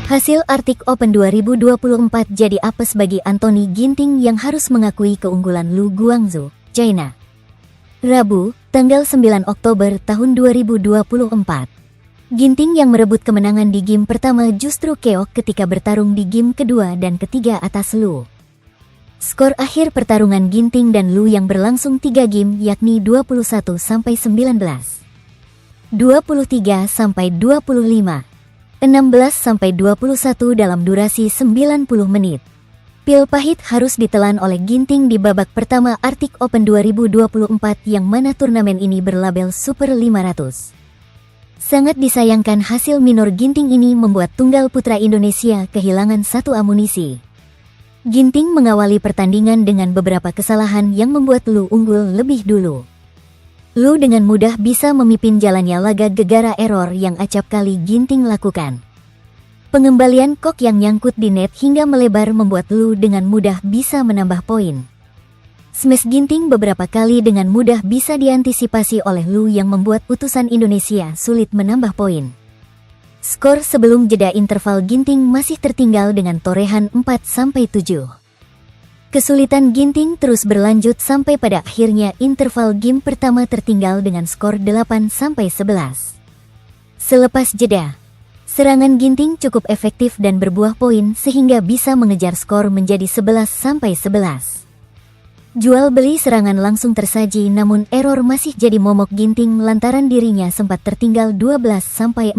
Hasil Arctic Open 2024 jadi apes bagi Anthony Ginting yang harus mengakui keunggulan Lu Guangzhou, China. Rabu, tanggal 9 Oktober tahun 2024. Ginting yang merebut kemenangan di game pertama justru keok ketika bertarung di game kedua dan ketiga atas Lu. Skor akhir pertarungan Ginting dan Lu yang berlangsung 3 game yakni 21-19, 23-25, 16-21 dalam durasi 90 menit. Pil pahit harus ditelan oleh Ginting di babak pertama Arctic Open 2024 yang mana turnamen ini berlabel Super 500. Sangat disayangkan hasil minor Ginting ini membuat tunggal putra Indonesia kehilangan satu amunisi. Ginting mengawali pertandingan dengan beberapa kesalahan yang membuat Lu unggul lebih dulu. Lu dengan mudah bisa memimpin jalannya laga gegara error yang acap kali Ginting lakukan. Pengembalian kok yang nyangkut di net hingga melebar membuat Lu dengan mudah bisa menambah poin. Smash Ginting beberapa kali dengan mudah bisa diantisipasi oleh Lu yang membuat utusan Indonesia sulit menambah poin. Skor sebelum jeda interval Ginting masih tertinggal dengan torehan 4-7. Kesulitan Ginting terus berlanjut sampai pada akhirnya interval game pertama tertinggal dengan skor 8-11. Selepas jeda, serangan Ginting cukup efektif dan berbuah poin sehingga bisa mengejar skor menjadi 11-11. Jual beli serangan langsung tersaji namun error masih jadi momok Ginting lantaran dirinya sempat tertinggal 12-14.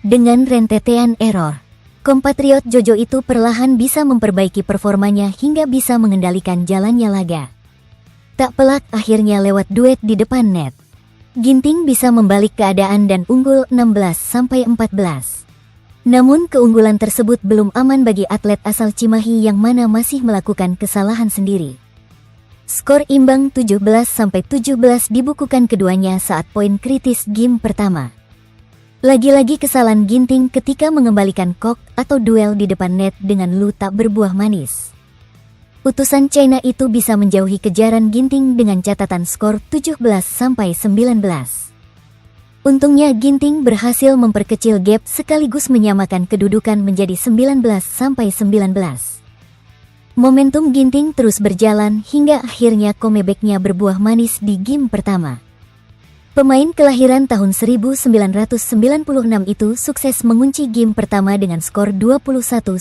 Dengan rentetan error, kompatriot Jojo itu perlahan bisa memperbaiki performanya hingga bisa mengendalikan jalannya laga. Tak pelak akhirnya lewat duet di depan net, Ginting bisa membalik keadaan dan unggul 16-14. Namun keunggulan tersebut belum aman bagi atlet asal Cimahi yang mana masih melakukan kesalahan sendiri. Skor imbang 17-17 dibukukan keduanya saat poin kritis game pertama. Lagi-lagi kesalahan Ginting ketika mengembalikan kok atau duel di depan net dengan Lu tak berbuah manis. Utusan China itu bisa menjauhi kejaran Ginting dengan catatan skor 17-19. Untungnya Ginting berhasil memperkecil gap sekaligus menyamakan kedudukan menjadi 19-19. Momentum Ginting terus berjalan hingga akhirnya comeback-nya berbuah manis di game pertama. Pemain kelahiran tahun 1996 itu sukses mengunci game pertama dengan skor 21-19.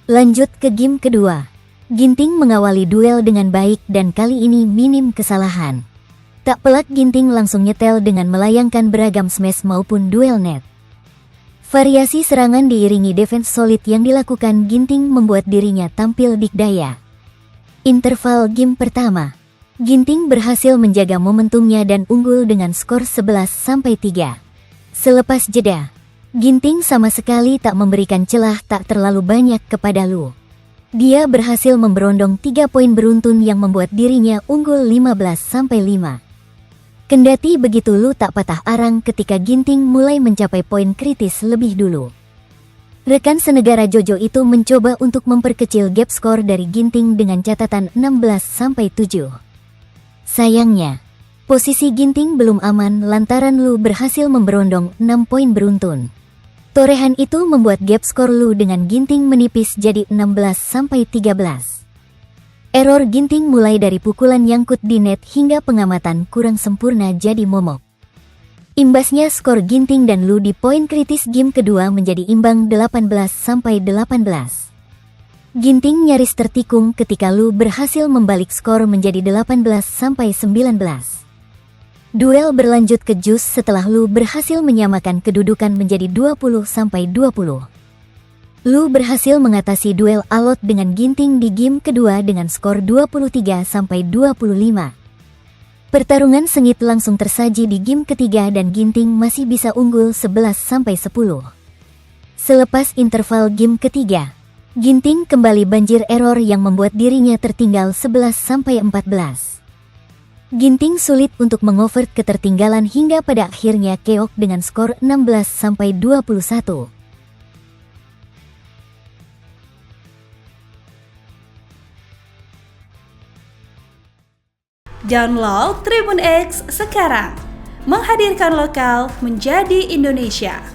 Lanjut ke game kedua. Ginting mengawali duel dengan baik dan kali ini minim kesalahan. Tak pelak Ginting langsung nyetel dengan melayangkan beragam smash maupun duel net. Variasi serangan diiringi defense solid yang dilakukan Ginting membuat dirinya tampil dikdaya. Interval game pertama, Ginting berhasil menjaga momentumnya dan unggul dengan skor 11-3. Selepas jeda, Ginting sama sekali tak memberikan celah tak terlalu banyak kepada Lu. Dia berhasil memberondong 3 poin beruntun yang membuat dirinya unggul 15-5. Kendati begitu Lu tak patah arang ketika Ginting mulai mencapai poin kritis lebih dulu. Rekan senegara Jojo itu mencoba untuk memperkecil gap skor dari Ginting dengan catatan 16-7. Sayangnya, posisi Ginting belum aman lantaran Lu berhasil memberondong 6 poin beruntun. Torehan itu membuat gap skor Lu dengan Ginting menipis jadi 16-13. Error Ginting mulai dari pukulan nyangkut di net hingga pengamatan kurang sempurna jadi momok. Imbasnya skor Ginting dan Lu di poin kritis game kedua menjadi imbang 18-18. Ginting nyaris tertikung ketika Lu berhasil membalik skor menjadi 18-19. Duel berlanjut ke jus setelah Lu berhasil menyamakan kedudukan menjadi 20-20. Lu berhasil mengatasi duel alot dengan Ginting di game kedua dengan skor 23-25. Pertarungan sengit langsung tersaji di game ketiga dan Ginting masih bisa unggul 11-10. Selepas interval game ketiga, Ginting kembali banjir error yang membuat dirinya tertinggal 11-14. Ginting sulit untuk mengovert ketertinggalan hingga pada akhirnya keok dengan skor 16-21. Download Tribun X sekarang, menghadirkan lokal menjadi Indonesia.